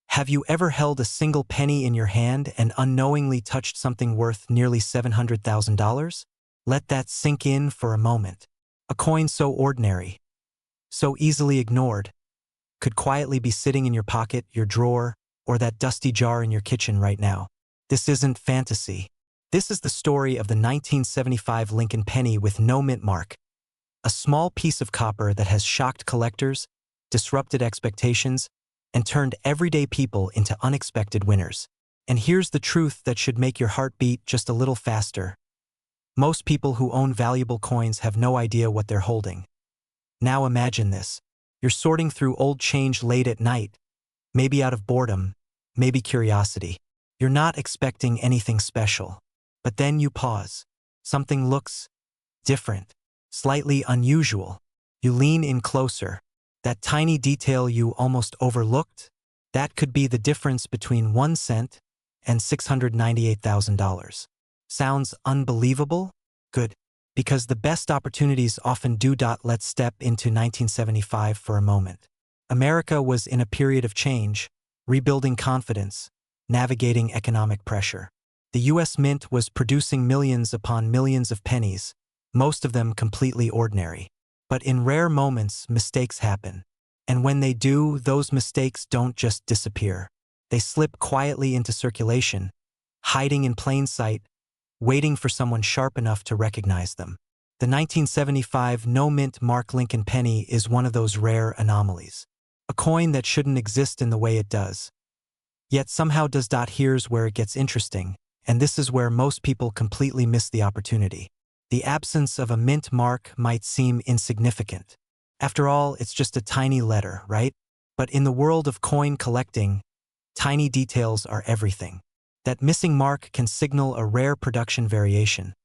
Have you ever held a single penny in your hand and unknowingly touched something worth nearly $700,000? Let that sink in for a moment. A coin so ordinary, so easily ignored, could quietly be sitting in your pocket, your drawer, or that dusty jar in your kitchen right now. This isn't fantasy. This is the story of the 1975 Lincoln penny with no mint mark. A small piece of copper that has shocked collectors, disrupted expectations, and turned everyday people into unexpected winners. And here's the truth that should make your heart beat just a little faster. Most people who own valuable coins have no idea what they're holding. Now imagine this. You're sorting through old change late at night, maybe out of boredom, maybe curiosity. You're not expecting anything special. But then you pause. Something looks different, slightly unusual. You lean in closer. That tiny detail you almost overlooked, that could be the difference between 1 cent and $698,000. Sounds unbelievable? Good. Because the best opportunities often do. Let's step into 1975 for a moment. America was in a period of change, rebuilding confidence, navigating economic pressure. The U.S. Mint was producing millions upon millions of pennies, most of them completely ordinary. But in rare moments, mistakes happen. And when they do, those mistakes don't just disappear. They slip quietly into circulation, hiding in plain sight, waiting for someone sharp enough to recognize them. The 1975 no-mint mark Lincoln penny is one of those rare anomalies. A coin that shouldn't exist in the way it does. Yet somehow does. Here's where it gets interesting, and this is where most people completely miss the opportunity. The absence of a mint mark might seem insignificant. After all, it's just a tiny letter, right? But in the world of coin collecting, tiny details are everything. That missing mark can signal a rare production variation,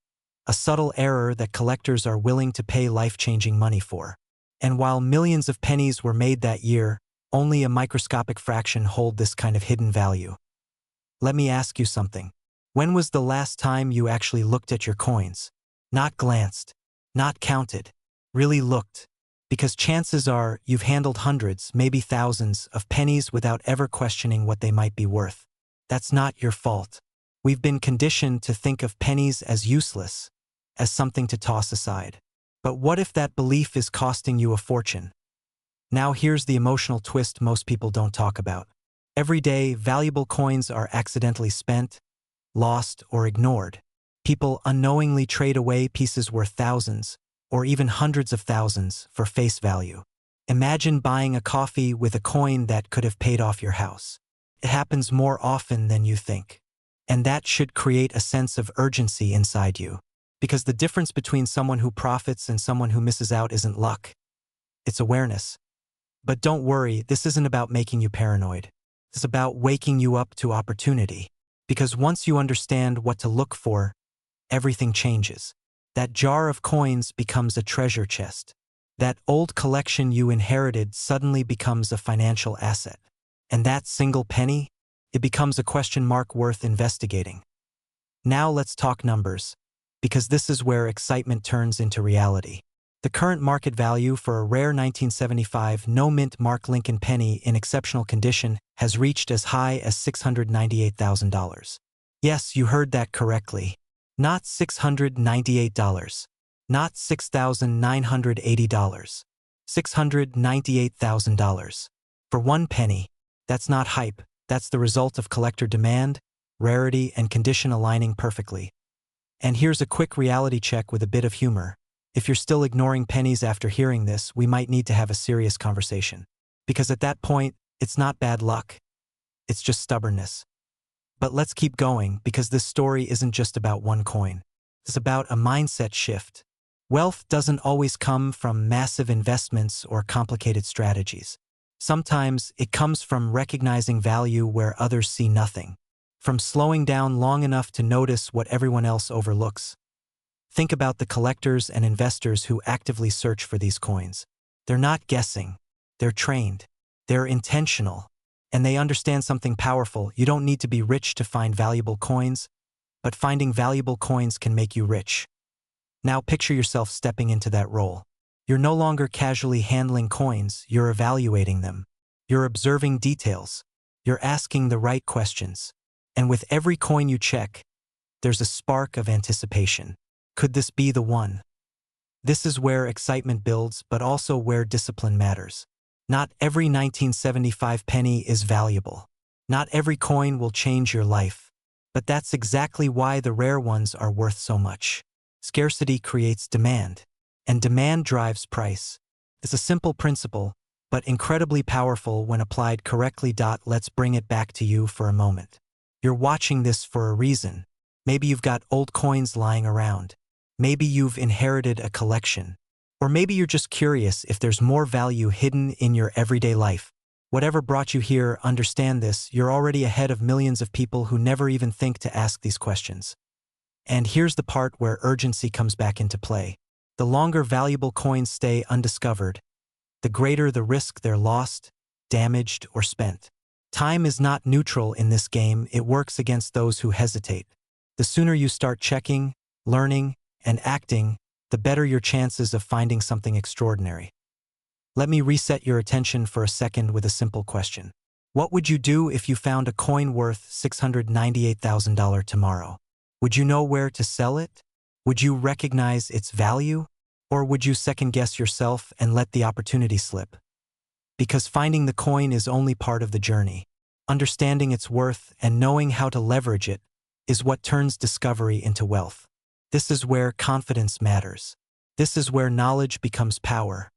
a subtle error that collectors are willing to pay life-changing money for. And while millions of pennies were made that year, only a microscopic fraction hold this kind of hidden value. Let me ask you something. When was the last time you actually looked at your coins? Not glanced, not counted, really looked. Because chances are you've handled hundreds, maybe thousands, of pennies without ever questioning what they might be worth. That's not your fault. We've been conditioned to think of pennies as useless, as something to toss aside. But what if that belief is costing you a fortune? Now here's the emotional twist most people don't talk about. Every day, valuable coins are accidentally spent, lost, or ignored. People unknowingly trade away pieces worth thousands, or even hundreds of thousands, for face value. Imagine buying a coffee with a coin that could have paid off your house. It happens more often than you think. And that should create a sense of urgency inside you. Because the difference between someone who profits and someone who misses out isn't luck. It's awareness. But don't worry, this isn't about making you paranoid. It's about waking you up to opportunity. Because once you understand what to look for, everything changes. That jar of coins becomes a treasure chest. That old collection you inherited suddenly becomes a financial asset. And that single penny, it becomes a question mark worth investigating. Now let's talk numbers, because this is where excitement turns into reality. The current market value for a rare 1975 no-mint mark Lincoln penny in exceptional condition has reached as high as $698,000. Yes, you heard that correctly. Not $698. Not $6,980. $698,000. For one penny. That's not hype, that's the result of collector demand, rarity, and condition aligning perfectly. And here's a quick reality check with a bit of humor. If you're still ignoring pennies after hearing this, we might need to have a serious conversation. Because at that point, it's not bad luck. It's just stubbornness. But let's keep going, because this story isn't just about one coin. It's about a mindset shift. Wealth doesn't always come from massive investments or complicated strategies. Sometimes it comes from recognizing value where others see nothing, from slowing down long enough to notice what everyone else overlooks. Think about the collectors and investors who actively search for these coins. They're not guessing. They're trained. They're intentional. And they understand something powerful. You don't need to be rich to find valuable coins, but finding valuable coins can make you rich. Now picture yourself stepping into that role. You're no longer casually handling coins, you're evaluating them. You're observing details. You're asking the right questions. And with every coin you check, there's a spark of anticipation. Could this be the one? This is where excitement builds, but also where discipline matters. Not every 1975 penny is valuable. Not every coin will change your life. But that's exactly why the rare ones are worth so much. Scarcity creates demand, and demand drives price. It's a simple principle, but incredibly powerful when applied correctly. Let's bring it back to you for a moment. You're watching this for a reason. Maybe you've got old coins lying around. Maybe you've inherited a collection. Or maybe you're just curious if there's more value hidden in your everyday life. Whatever brought you here, understand this, you're already ahead of millions of people who never even think to ask these questions. And here's the part where urgency comes back into play. The longer valuable coins stay undiscovered, the greater the risk they're lost, damaged, or spent. Time is not neutral in this game, it works against those who hesitate. The sooner you start checking, learning, and acting, the better your chances of finding something extraordinary. Let me reset your attention for a second with a simple question. What would you do if you found a coin worth $698,000 tomorrow? Would you know where to sell it? Would you recognize its value? Or would you second-guess yourself and let the opportunity slip? Because finding the coin is only part of the journey. Understanding its worth and knowing how to leverage it is what turns discovery into wealth. This is where confidence matters. This is where knowledge becomes power.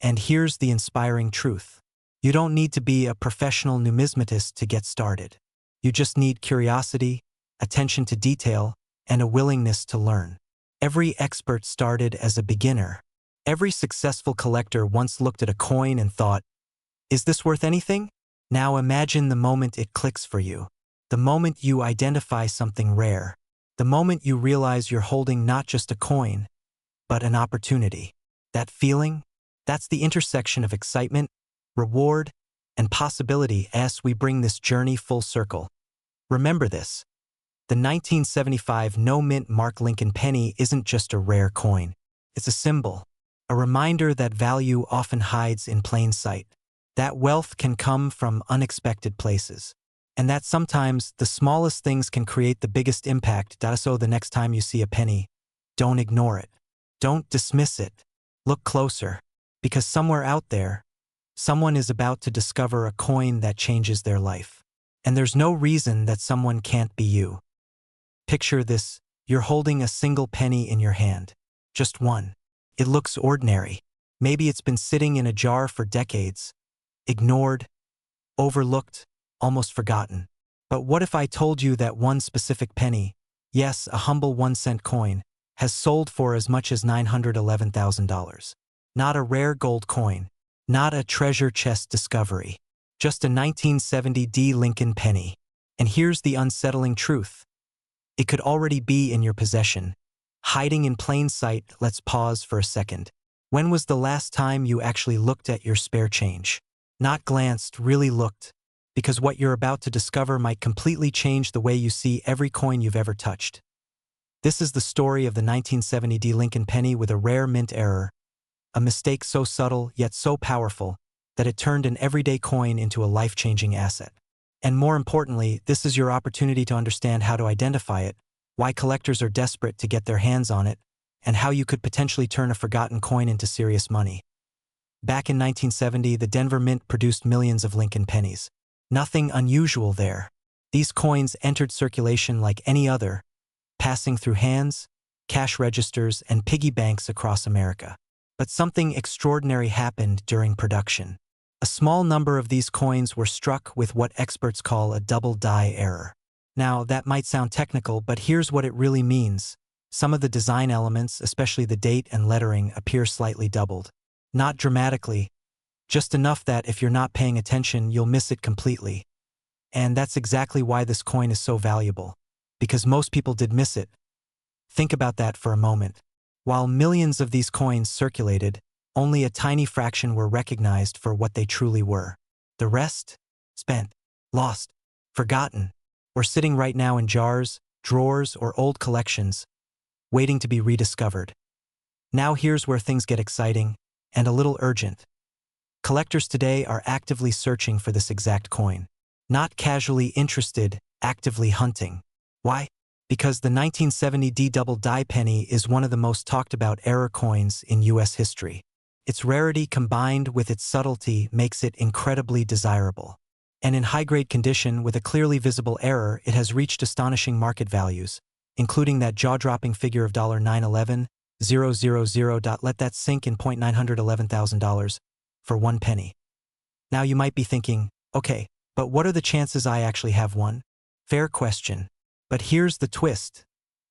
And here's the inspiring truth. You don't need to be a professional numismatist to get started. You just need curiosity, attention to detail, and a willingness to learn. Every expert started as a beginner. Every successful collector once looked at a coin and thought, "Is this worth anything?" Now imagine the moment it clicks for you. The moment you identify something rare. The moment you realize you're holding not just a coin, but an opportunity. That feeling? That's the intersection of excitement, reward, and possibility as we bring this journey full circle. Remember this. The 1975 no-mint Mark Lincoln penny isn't just a rare coin. It's a symbol, a reminder that value often hides in plain sight, that wealth can come from unexpected places, and that sometimes the smallest things can create the biggest impact. So the next time you see a penny, don't ignore it. Don't dismiss it. Look closer, because somewhere out there, someone is about to discover a coin that changes their life. And there's no reason that someone can't be you. Picture this, you're holding a single penny in your hand. Just one. It looks ordinary. Maybe it's been sitting in a jar for decades, ignored, overlooked, almost forgotten. But what if I told you that one specific penny, yes, a humble 1-cent coin, has sold for as much as $911,000? Not a rare gold coin, not a treasure chest discovery, just a 1970 Lincoln penny. And here's the unsettling truth. It could already be in your possession, hiding in plain sight. Let's pause for a second. When was the last time you actually looked at your spare change? Not glanced, really looked, because what you're about to discover might completely change the way you see every coin you've ever touched. This is the story of the 1970 Lincoln penny with a rare mint error, a mistake so subtle yet so powerful that it turned an everyday coin into a life-changing asset. And more importantly, this is your opportunity to understand how to identify it, why collectors are desperate to get their hands on it, and how you could potentially turn a forgotten coin into serious money. Back in 1970, the Denver Mint produced millions of Lincoln pennies. Nothing unusual there. These coins entered circulation like any other, passing through hands, cash registers, and piggy banks across America. But something extraordinary happened during production. A small number of these coins were struck with what experts call a double die error. Now, that might sound technical, but here's what it really means. Some of the design elements, especially the date and lettering, appear slightly doubled. Not dramatically, just enough that if you're not paying attention, you'll miss it completely. And that's exactly why this coin is so valuable, because most people did miss it. Think about that for a moment. While millions of these coins circulated, only a tiny fraction were recognized for what they truly were. The rest? Spent, lost, forgotten, or sitting right now in jars, drawers, or old collections, waiting to be rediscovered. Now here's where things get exciting and a little urgent. Collectors today are actively searching for this exact coin. Not casually interested, actively hunting. Why? Because the 1970 D double die penny is one of the most talked about error coins in US history. Its rarity combined with its subtlety makes it incredibly desirable. And in high-grade condition with a clearly visible error, it has reached astonishing market values, including that jaw-dropping figure of $911,000. Let that sink in $911,000 for 1 penny. Now you might be thinking, okay, but what are the chances I actually have one? Fair question. But here's the twist.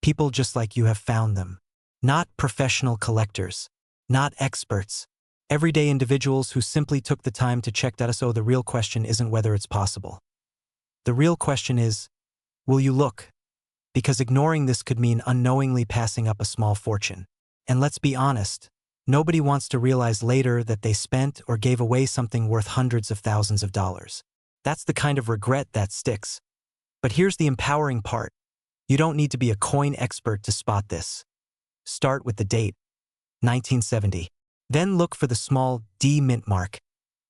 People just like you have found them. Not professional collectors. Not experts. Everyday individuals who simply took the time to check. So the real question isn't whether it's possible. The real question is, will you look? Because ignoring this could mean unknowingly passing up a small fortune. And let's be honest, nobody wants to realize later that they spent or gave away something worth hundreds of thousands of dollars. That's the kind of regret that sticks. But here's the empowering part. You don't need to be a coin expert to spot this. Start with the date, 1970. Then look for the small D mint mark,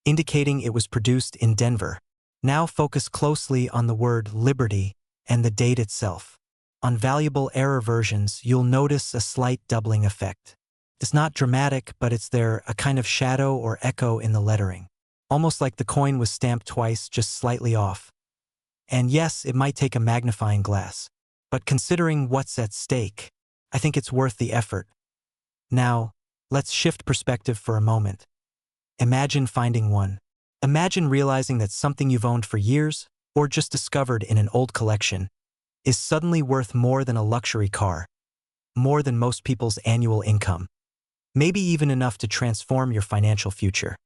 indicating it was produced in Denver. Now focus closely on the word Liberty and the date itself. On valuable error versions, you'll notice a slight doubling effect. It's not dramatic, but it's there, a kind of shadow or echo in the lettering. Almost like the coin was stamped twice, just slightly off. And yes, it might take a magnifying glass. But considering what's at stake, I think it's worth the effort. Now, let's shift perspective for a moment. Imagine finding one. Imagine realizing that something you've owned for years, or just discovered in an old collection, is suddenly worth more than a luxury car, more than most people's annual income, maybe even enough to transform your financial future.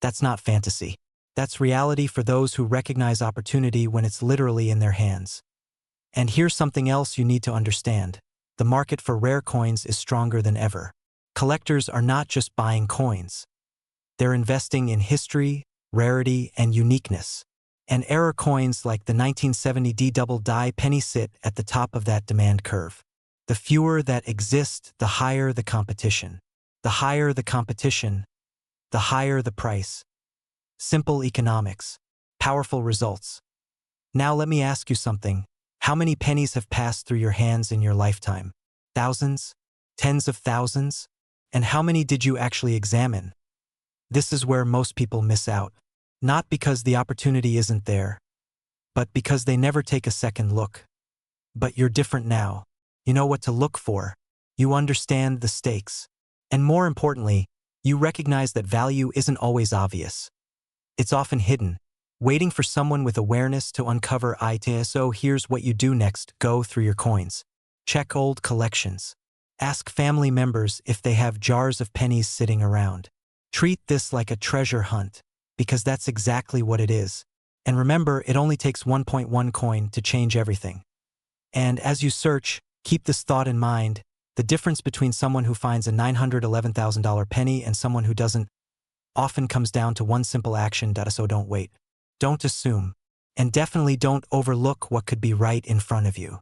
That's not fantasy. That's reality for those who recognize opportunity when it's literally in their hands. And here's something else you need to understand. The market for rare coins is stronger than ever. Collectors are not just buying coins. They're investing in history, rarity, and uniqueness. And error coins like the 1970 D double die penny sit at the top of that demand curve. The fewer that exist, the higher the competition. The higher the competition, the higher the price. Simple economics. Powerful results. Now let me ask you something. How many pennies have passed through your hands in your lifetime? Thousands? Tens of thousands? And how many did you actually examine? This is where most people miss out. Not because the opportunity isn't there, but because they never take a second look. But you're different now. You know what to look for. You understand the stakes. And more importantly, you recognize that value isn't always obvious. It's often hidden, waiting for someone with awareness to uncover it. So here's what you do next. Go through your coins. Check old collections. Ask family members if they have jars of pennies sitting around. Treat this like a treasure hunt, because that's exactly what it is. And remember, it only takes 1.1 coin to change everything. And as you search, keep this thought in mind. The difference between someone who finds a $911,000 penny and someone who doesn't often comes down to one simple action. So don't wait. Don't assume. And definitely don't overlook what could be right in front of you.